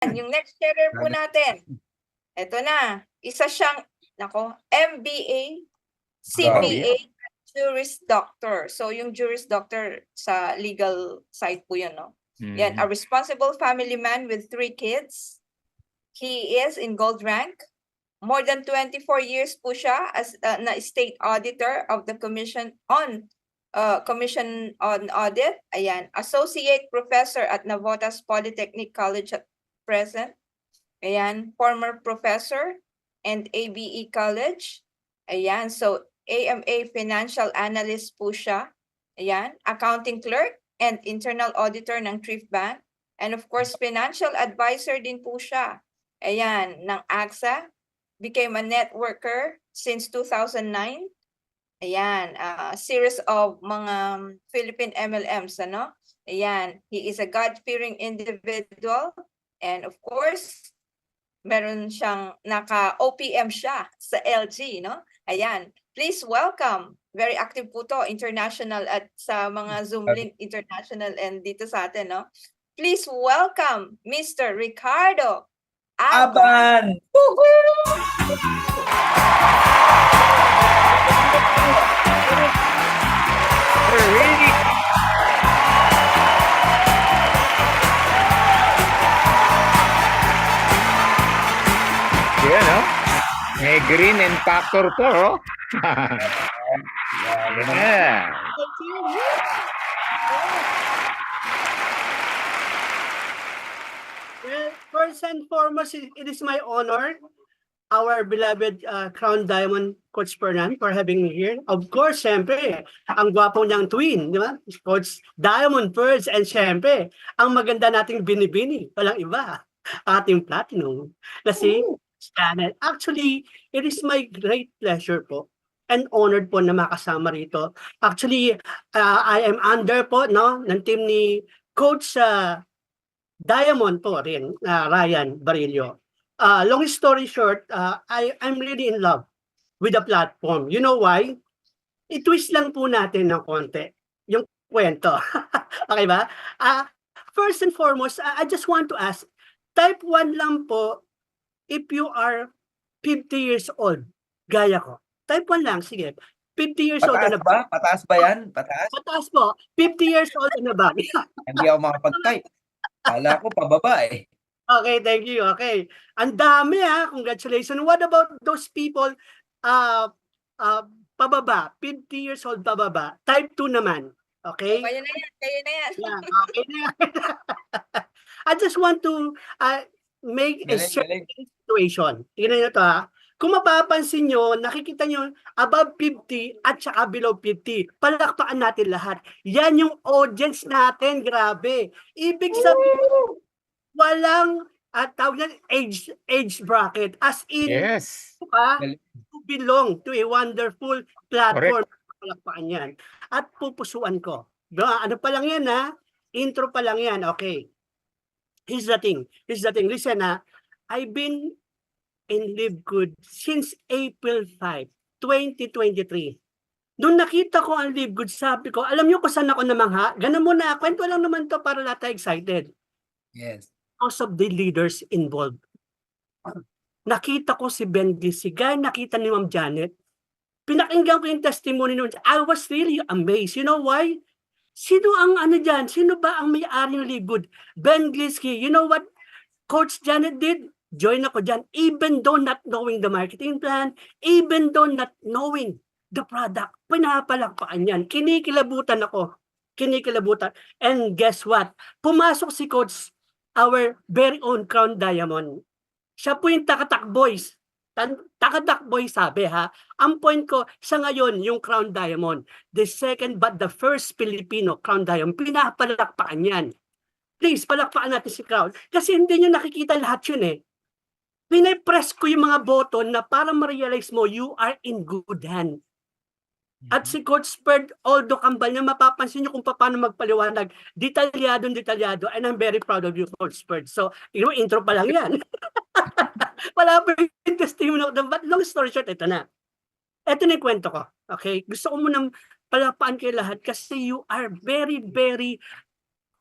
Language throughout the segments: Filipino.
Yung next sharer po natin, eto na, isa siyang, MBA, CPA, Juris Doctor. So yung Juris Doctor sa legal side po yun, no? Yan, a responsible family man with 3 kids. He is in gold rank. More than 24 years po siya as na state auditor of the Commission on Audit. Ayan, associate professor at Navotas Polytechnic College at present. Ayan, former professor and ABE College. Ayan, so AMA financial analyst po siya. Ayan, accounting clerk and internal auditor ng Thrift Bank. And of course, financial advisor din po siya. Ayan, ng AXA. Became a networker since 2009. Ayan, series of mga Philippine MLMs, ano? Ayan, he is a God-fearing individual. And of course, meron siyang naka-OPM siya sa LG, no? Ayan, please welcome. Very active po to, international at sa mga Zoom link international and dito sa atin, no? Please welcome Mr. Ricardo Aban. Yan, no? May green and factor po, oh. Yeah. Well, first and foremost, it is my honor, our beloved Crown Diamond Coach Fernan, for having me here. Of course, syempre, ang gwapo niyang twin, di ba? Coach Diamond first, and syempre, ang maganda nating binibini, walang iba, ating platinum, na si Janet. Actually, it is my great pleasure po and honored po na makasama rito. Actually, I am under po no, ng team ni Coach Diamond po rin, Ryan Barillo. Long story short, I'm really in love with the platform. You know why? I-twist lang po natin ng konti yung kwento. Okay ba? First and foremost, I just want to ask, type 1 lang po if you are 50 years old, gaya ko. Type 1 lang, sige. 50 years old Pataas na ba? Pataas ba yan? Pataas? Pataas po. 50 years old na ba? Hindi ako makapag-type. Kala ko pababa eh. Okay, thank you. Okay. Ang dami Congratulations. What about those people pababa, 50 years old pababa? Type 2 naman. Okay? Kayo na yan, kayo na yan. Yeah, okay na yan. I just want to make a certain situation. Tingnan nyo to Kung mapapansin nyo, nakikita nyo above 50 at saka below 50. Palakpakan natin lahat. Yan yung audience natin. Grabe. Ibig sabihin, walang tawag yan, age bracket. As in, Yes. you belong to a wonderful platform. Palakpakan yan. At pupusuan ko. Ano pa lang yan Intro pa lang yan. Okay. Here's the thing. Listen I've been in Live Good since April 5, 2023. Nung nakita ko ang Live Good, sabi ko, alam niyo kung saan ako namangha? Ganun muna, kwento lang naman to para lahat tayo excited. Yes. Because of the leaders involved. Nakita ko si Ben Gisigan, nakita ni Ma'am Janet. Pinakinggan ko yung testimony nung I was really amazed. You know why? Sino ang dyan? Sino ba ang may-ari ng Live Good? Ben Glisky. You know what Coach Janet did? Join ako dyan. Even though not knowing the marketing plan, even though not knowing the product, pinapalakpakan yan. Kinikilabutan ako. And guess what? Pumasok si Coach, our very own Crown Diamond. Siya po yung takatakboys. Takatakboy sabi Ang point ko, siya ngayon yung Crown Diamond. The second but the first Filipino Crown Diamond. Pinapalakpakan yan. Please, palakpakan natin si Crown. Kasi hindi nyo nakikita lahat yun Pinipress ko yung mga button na para ma-realize mo, you are in good hand. At si Coach Sperd, Aldo Cambal, na mapapansin nyo kung paano magpaliwanag. Detalyado, and I'm very proud of you, Coach Sperd. So, intro pa lang yan. Wala pa yung testimony ko. But long story short, ito na. Ito na yung kwento ko. Okay? Gusto ko munang palakpakan kayo lahat kasi you are very, very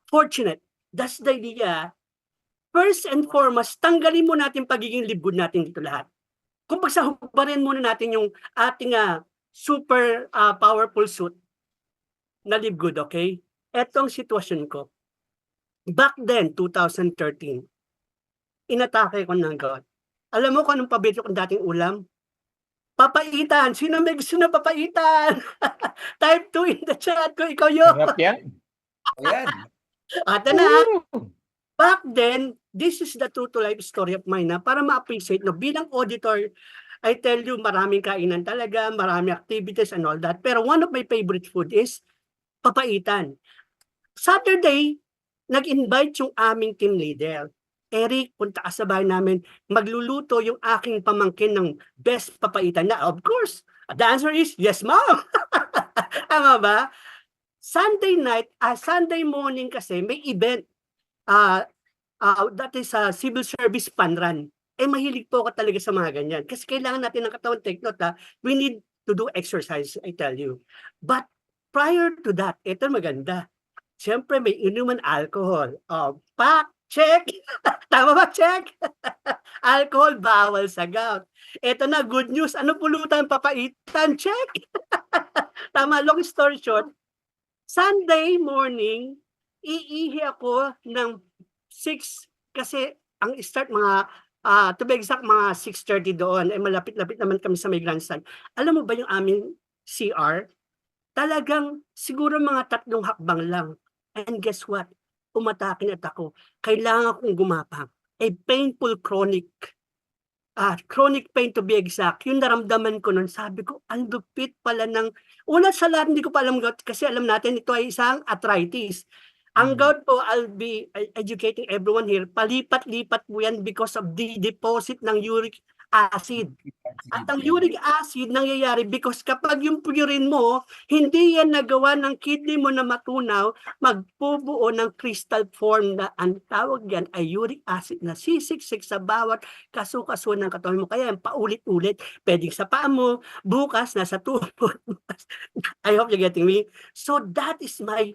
fortunate. That's the idea First and foremost, tanggalin mo natin pagiging libgod natin dito lahat. Kung pagsahubarin muna natin yung ating super powerful suit na libgod, okay? Etong sitwasyon ko. Back then, 2013, inatake ko ng God. Alam mo kung anong paborito kong dating ulam? Papaitan. Sino may gusto na papaitan? Type 2 in the chat ko. Ikaw yun. Sarap yan. Ayan. Ata na. Back then, this is the true to life story of mine na para ma-appreciate no, bilang auditor, I tell you, maraming kainan talaga, maraming activities and all that. Pero one of my favorite food is papaitan. Saturday, nag-invite yung aming team leader. Eric, punta ka sa bahay namin, magluluto yung aking pamangkin ng best papaitan na. Of course, the answer is yes, ma'am. Tama ba? Sunday night, Sunday morning kasi may event. That is civil service fun run. Mahilig po ako talaga sa mga ganyan. Kasi kailangan natin ng katawan, take note we need to do exercise, I tell you. But prior to that, ito maganda. Siyempre may inuman alcohol. Pak, check! Tama ba, check? Alcohol, bawal sa gout. Ito na, good news. Ano pulutan, papaitan? Check! Tama, long story short, Sunday morning, iihi ako ng 6 kasi ang start mga to be exact mga 6:30 doon malapit-lapit naman kami sa may grandstand. Alam mo ba yung aming CR? Talagang siguro mga 3 hakbang lang. And guess what? Umatake na ako. Kailangan kong gumapang. Painful chronic pain to be exact. Yung naramdaman ko nun, sabi ko, ang lupit pala ng, una sa lahat, hindi ko pa alam gout kasi alam natin ito ay isang arthritis. Ang gout po, I'll be educating everyone here, palipat-lipat po yan because of the deposit ng uric acid. At ang uric acid nangyayari because kapag yung urine mo, hindi yan nagawa ng kidney mo na matunaw, magpubuo ng crystal form na ang tawag yan ay uric acid na sisiksik sa bawat kaso-kaso ng katawan mo. Kaya paulit-ulit, pwedeng sa paa mo, bukas nasa tuhod. I hope you're getting me. So that is my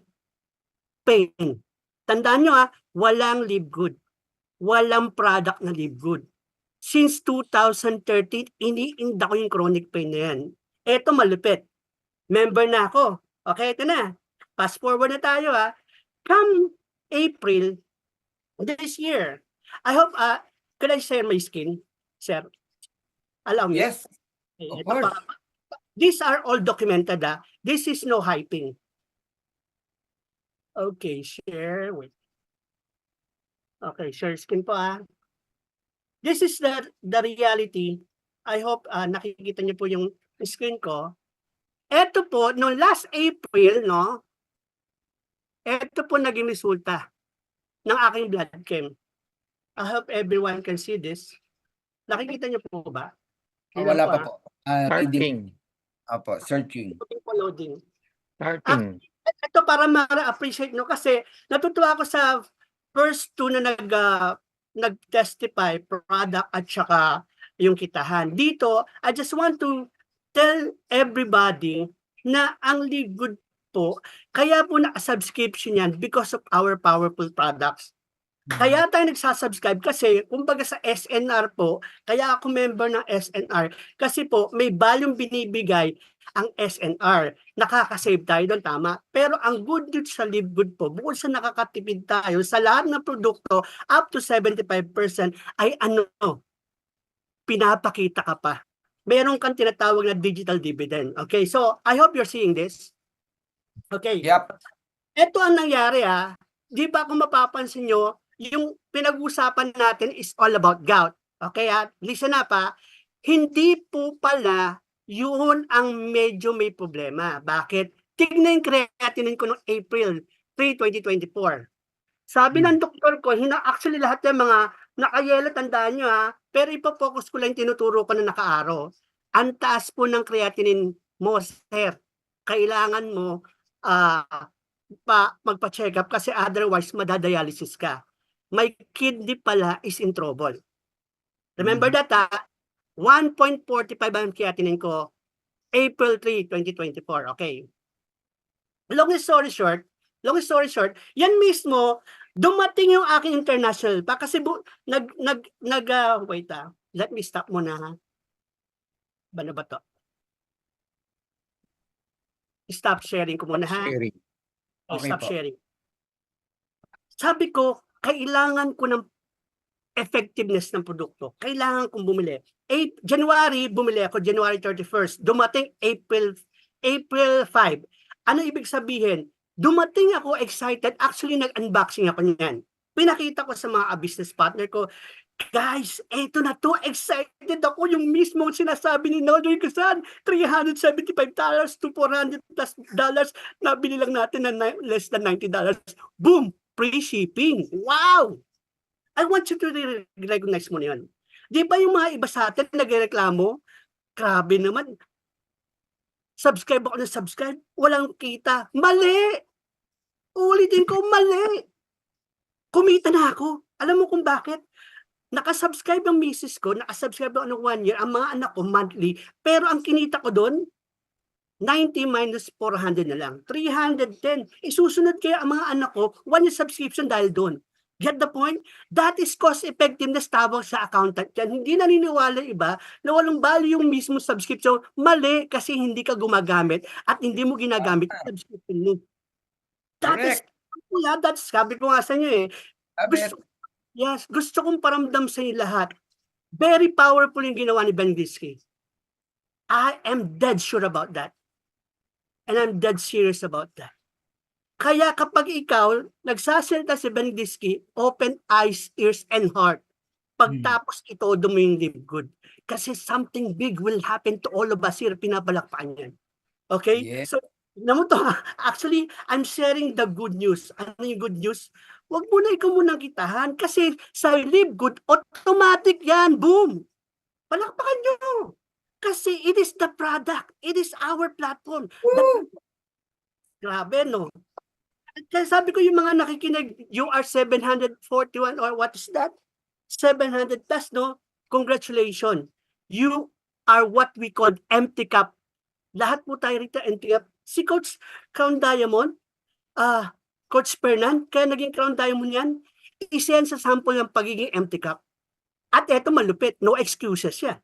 pain. Tandaan nyo walang live good. Walang product na live good. Since 2013, iniinda ko yung chronic pain na yan. Eto malupit. Member na ako. Okay, ito na. Fast forward na tayo Come April this year, I hope, could I share my skin, sir? Allow me. Yes, of course. These are all documented. This is no hyping. Okay, share. Wait. Okay, share skin po This is the reality. I hope nakikita niyo po yung screen ko. Ito po, no last April, no? Ito po naging resulta ng aking blood chem. I hope everyone can see this. Nakikita niyo po ba? Wala pa po. Starting. Apo, searching. Loading. Starting. Ito para ma-appreciate nyo kasi natutuwa ako sa first 2 na nag-testify, product at saka yung kitahan. Dito, I just want to tell everybody na ang Live Good po, kaya po naka-subscription yan because of our powerful products. Kaya tayo nagsasubscribe kasi kumbaga sa SNR po, kaya ako member ng SNR kasi po may value binibigay ang SNR. Nakaka-save tayo doon, tama. Pero ang good news sa Live Good po, bukod sa nakakatipid tayo sa lahat ng produkto, up to 75% ay pinapakita ka pa. Meron kang tinatawag na digital dividend. Okay, so I hope you're seeing this. Okay. Yep. Ito ang nangyari Di ba kung mapapansin nyo, yung pinag-usapan natin is all about gout. Okay listen up Hindi po pala yun ang medyo may problema. Bakit? Tignan yung creatinine ko noong April 3, 2024. Sabi ng doktor ko, actually lahat yung mga nakayelo, tandaan nyo pero ipopokus ko lang tinuturo ko na naka-araw. Ang taas po ng creatinine mo, sir. Kailangan mo magpa-check up kasi otherwise madadialysis ka. My kidney pala is in trouble. Remember that 1.45 ang creatinine ko, April 3, 2024. Okay. Long story short, yan mismo Dumating yung aking international pa kasi wait let me stop muna ha. Ano ba to? Stop sharing ko muna ha. Sharing. Okay Stop po. sharing. Sabi ko, kailangan ko ng effectiveness ng produkto. Kailangan kong bumili. January, bumili ako, January 31st. Dumating April 5. Ano ibig sabihin? Dumating ako excited. Actually, nag-unboxing ako niyan. Pinakita ko sa mga business partner ko, guys, eto na to. Excited ako. Yung mismong sinasabi ni Nonoy Gasan, $375 to $400 nabili lang natin na less than $90. Boom! Free shipping. Wow! I want you to recognize mo na yun. Di ba yung mga iba sa atin nagreklamo? Grabe naman. Subscribe ako ng subscribe. Walang kita. Mali! Ulitin ko, mali! Kumita na ako. Alam mo kung bakit? Nakasubscribe ang misis ko, nakasubscribe ako ng 1 year, ang mga anak ko monthly, pero ang kinita ko doon, 90 minus 400 na lang. 310. Isusunod kaya ang mga anak ko, 1 year subscription dahil doon. Get the point? That is cost effectiveness tawag sa accountant yan. Hindi naniniwala iba na walang value yung mismo subscription. Mali kasi hindi ka gumagamit at hindi mo ginagamit yung subscription mo. That's sabi ko nga sa inyo eh. Gusto kong paramdam sa inyo lahat. Very powerful yung ginawa ni Ben Disky. I am dead sure about that. And I'm dead serious about that. Kaya kapag ikaw, nagsasalita si Ben Disky, open eyes, ears, and heart. Pagtapos ito, mo yung live good. Kasi something big will happen to all of us here. Pinabalakpakan yan. Okay? Yeah. So, naman to, actually, I'm sharing the good news. Ano yung good news? Huwag mo na ikaw munang kitahan. Kasi sa live good, automatic yan. Boom! Palakpakan nyo. Kasi it is the product. It is our platform. Grabe, no? Kaya sabi ko yung mga nakikinig, you are 741 or what is that? 700 plus, no? Congratulations. You are what we call empty cup. Lahat po tayo rito empty cup. Si Coach Crown Diamond, Coach Fernan, kaya naging Crown Diamond yan, isa yan sa sample ng pagiging empty cup. At eto malupit, no excuses siya.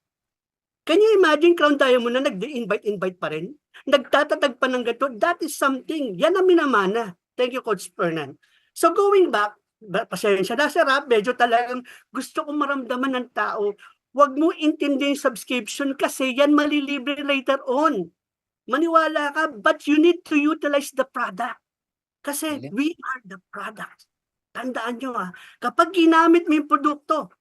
Can you imagine Crown Diamond na nag-invite pa rin? Nagtatatag pa ng gato? That is something. Yan ang minamana. Thank you, Coach Fernan. So going back, pasensya na sir, medyo talagang gusto kong maramdaman ng tao, huwag mo intindihin subscription kasi yan malilibre later on. Maniwala ka, but you need to utilize the product. Kasi we are the product. Tandaan nyo kapag ginamit mo yung produkto,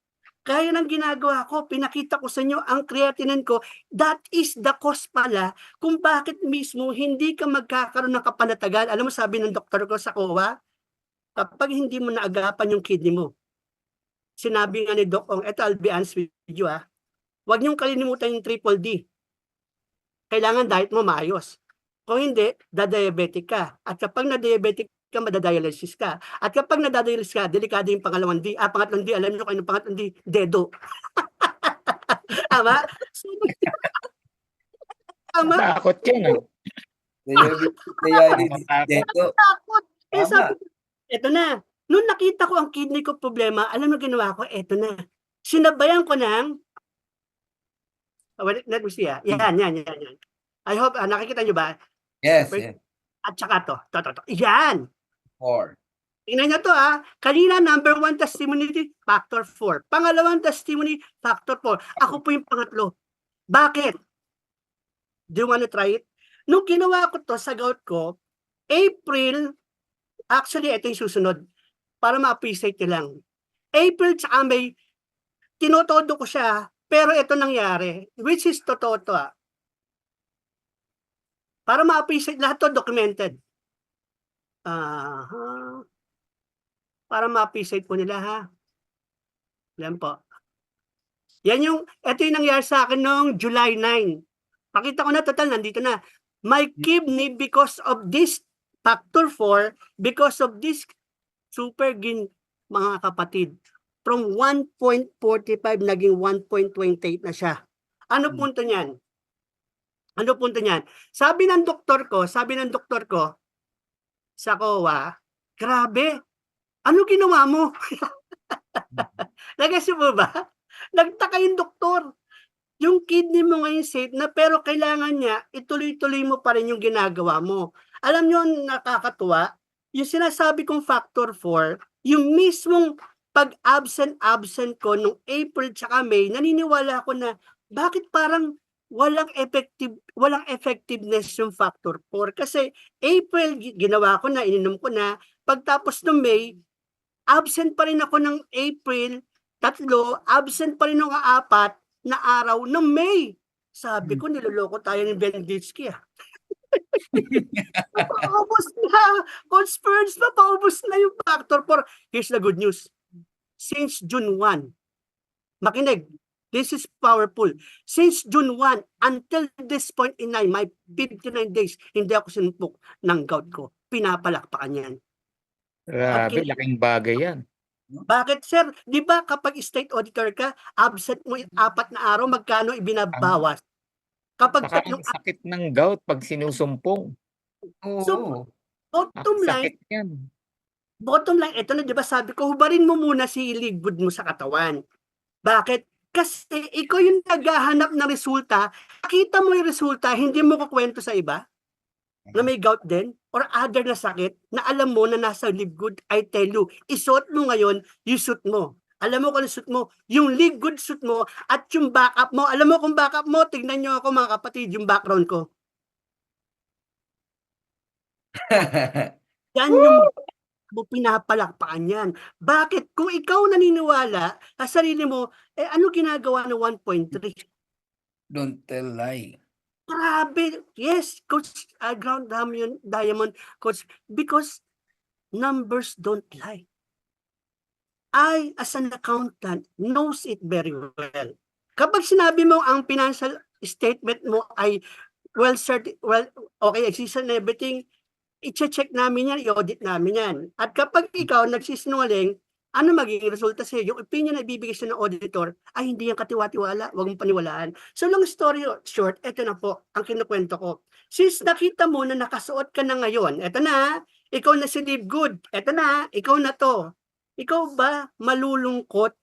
kaya ng ginagawa ko, pinakita ko sa inyo ang creatinine ko, that is the cost pala kung bakit mismo hindi ka magkakaroon ng kapanatagan. Alam mo, sabi ng doktor ko sa COA, kapag hindi mo naagapan yung kidney mo, sinabi nga ni Doc Ong, eto I'll be honest with you huwag niyong kalilimutan yung triple D. Kailangan diet mo maayos. Kung hindi, da-diabetic ka. At kapag na-diabetic ka, madadialysis ka. At kapag nadadialysis ka, delikado yung pangalawang D. Pangatlong D, alam niyo kayo ng pangatlong D? Dedo. Tama? Tama? Takot yan. Takot. Ito na. Nung nakita ko ang kidney ko problema, alam mo ginawa ko? Ito na. Sinabayan ko ng let me see Yan. I hope, nakikita nyo ba? Yes. At saka to. Yan. 4. Tingnan nyo to Kanina, number 1 testimony, factor 4. Pangalawang testimony, factor 4. Ako po yung pangatlo. Bakit? Do you want to try it? Nung ginawa ko to sa gout ko, April, actually, ito yung susunod. Para ma-appreciate nyo lang. April, tsaka May, tinotodo ko siya, pero ito nangyari. Which is totoo to Para ma-appreciate lahat to documented. Para ma-appreciate po nila Yan po. Ito yung nangyari sa akin noong July 9. Pakita ko na total, nandito na. My kidney because of this factor 4, because of this super gain, mga kapatid, from 1.45 naging 1.28 na siya. Ano punto niyan? Sabi ng doktor ko sa COA, grabe, Ano ginawa mo? Nagets mo ba? Nagtaka yung doktor. Yung kidney mo ngayon safe na pero kailangan niya ituloy-tuloy mo pa rin yung ginagawa mo. Alam niyo ang nakakatuwa? Yung sinasabi kong factor 4, yung mismong pag-absent ko nung April tsaka May, naniniwala ako na bakit parang walang effectiveness yung factor 4. Kasi April, ginawa ko na, ininom ko na. Pagtapos ng May, absent pa rin ako ng April, 3, absent pa rin ng 4 na araw ng May. Sabi ko, niloloko tayo ni Benditsky ah. Paubos na! Conspiracy pa, paubos na yung factor 4. Here's the good news. Since June 1, makinig, this is powerful. Since June 1 until this point in time, my 59 days, hindi ako sinumpok ng gout ko. Pinapalakpakan yan. Grabe, laking bagay yan. Bakit sir? Di ba kapag state auditor ka, absent mo 4 na araw, magkano ibinabawas? Kapag Saka ang sakit ng gout pag sinusumpong. Oo. bottom Ang line, sakit yan. ito na, di ba sabi ko, hubarin mo muna si liquid mo sa katawan. Bakit? Kasi ikaw yung naghahanap ng resulta, nakita mo yung resulta, hindi mo kukwento sa iba na may gout din or other na sakit na alam mo na nasa live good. I tell you, isuot mo ngayon yung suit mo. Alam mo kung ano suit mo, yung live good suit mo at yung backup mo. Alam mo kung backup mo, tignan nyo ako mga kapatid, yung background ko. Yan yung mo pinapalakpakan yan. Bakit? Kung ikaw naniniwala sa sarili mo, ano ginagawa ng 1.3? Don't tell lie. Grabe. Yes, Coach, Ground Diamond, Coach, because numbers don't lie. I, as an accountant, knows it very well. Kapag sinabi mo ang financial statement mo ay well, okay, exists and everything, i-check namin yan, i-audit namin yan. At kapag ikaw nagsisinungaling, ano magiging resulta sa iyo? Yung opinion na ibibigay sa ng auditor ay hindi yan katiwa-tiwala, huwag mong paniwalaan. So long story short, eto na po ang kinukwento ko. Since nakita mo na nakasuot ka na ngayon, eto na, ikaw na si Live Good, eto na, ikaw na to. Ikaw ba malulungkot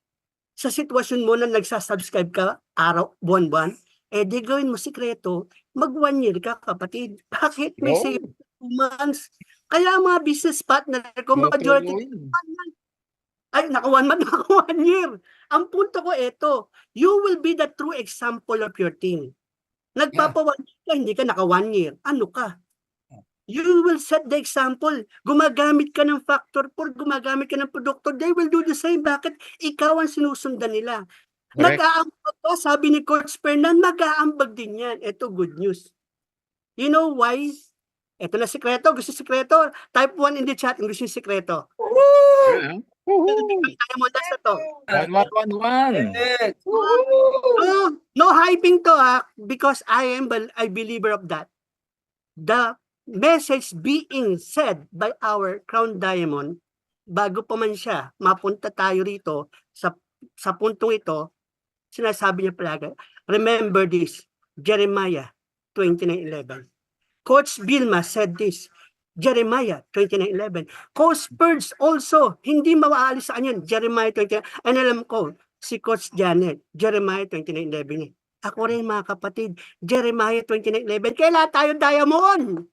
sa sitwasyon mo na nagsasubscribe ka araw, buwan-buwan? Di gawin mo sikreto, mag 1 year ka kapatid. Bakit? May No. save 2 months. Kaya mga business partner ko, majority, ay, naka 1 month, naka 1 year. Ang punto ko ito, you will be the true example of your team. Nagpapa 1 year ka, hindi ka naka 1 year. Ano ka? You will set the example. Gumagamit ka ng factor 4, gumagamit ka ng produkto, they will do the same. Bakit? Ikaw ang sinusundan nila. Correct. Nag-aambag ka, sabi ni Coach Fernan, nag-aambag din yan. Ito, good news. You know why? Ito na sikreto. Gusto sikreto? Type 1 in the chat. Gusto yung sikreto. Kaya mo na sa to. 1111. Yes. No hyping to because I am a believer of that. The message being said by our Crown Diamond, bago pa man siya, mapunta tayo rito sa puntong ito, sinasabi niya palagi, remember this, Jeremiah 29:11. Coach Vilma said this, Jeremiah 29:11. Coach Purge also, hindi mawaalis sa kanya, Jeremiah 29. And alam ko, si Coach Janet, Jeremiah 29:11. Ako rin mga kapatid, Jeremiah 29:11. Kailan tayo diamond?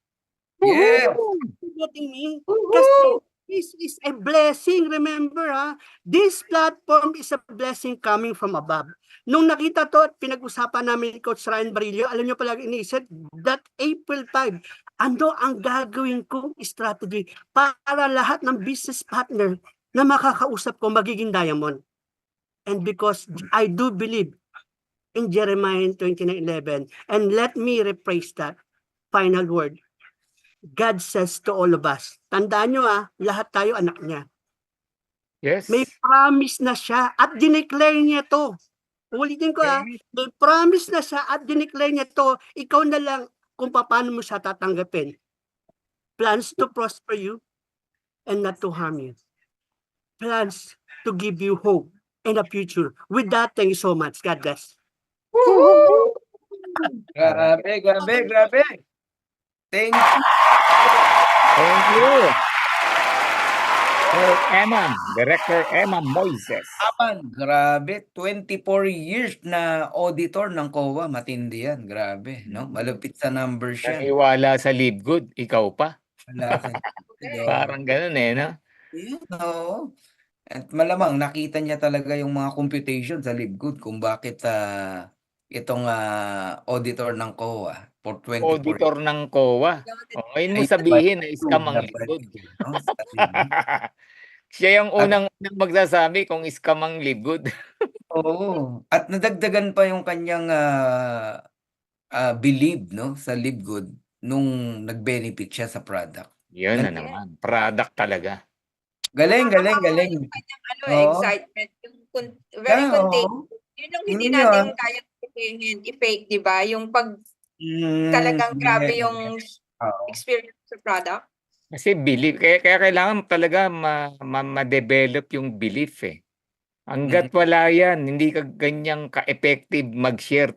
Yes. Getting me? Kasi this is a blessing. Remember, this platform is a blessing coming from above. Nung nakita to at pinag-usapan namin ni Coach Ryan Barillo, alam niyo palagi iniisip that April 5, ano ang gagawin kong strategy para lahat ng business partner na makakausap ko magiging diamond. And because I do believe in Jeremiah 29:11, and let me rephrase that final word. God says to all of us, tandaan nyo lahat tayo anak niya. Yes. May promise na siya at dineclare niya to. Ulitin ko may promise na siya at dineclare niya to. Ikaw na lang kung paano mo siya tatanggapin. Plans to prosper you and not to harm you. Plans to give you hope and a future. With that, thank you so much. God bless. Grabe. Thank you. Thank you. Sir Emam, Director Emam Moises. Aman, grabe, 24 years na auditor ng COA, matindi yan, grabe, no? Malupit sa numbers yan. Naniwala sa LiveGood, ikaw pa. Wala sa Parang ganun no? Yun, oo. At malamang nakita niya talaga yung mga computation sa LiveGood kung bakit itong auditor ng COA for 24 Auditor ng COA. O, ngayon mo Ay, sabihin na scam ang dapat LiveGood. no, sa LiveGood. Siya yung unang magsasabi kung scam ang LiveGood. Oo. At nadagdagan pa yung kanyang believe no sa LiveGood nung nag-benefit siya sa product. Yun na naman. Product talaga. Galing. Yung kanyang Oo. excitement, yung very Oo. contagious. Yun yung hindi Yun natin yun. kaya sabihin, i-fake, di ba? Yung pag Mm, talagang grabe yeah. yung Oo. experience sa product. Kasi belief. Kaya kailangan talaga ma-develop yung belief eh. Hanggat wala yan, hindi ka ganyang ka-effective mag-share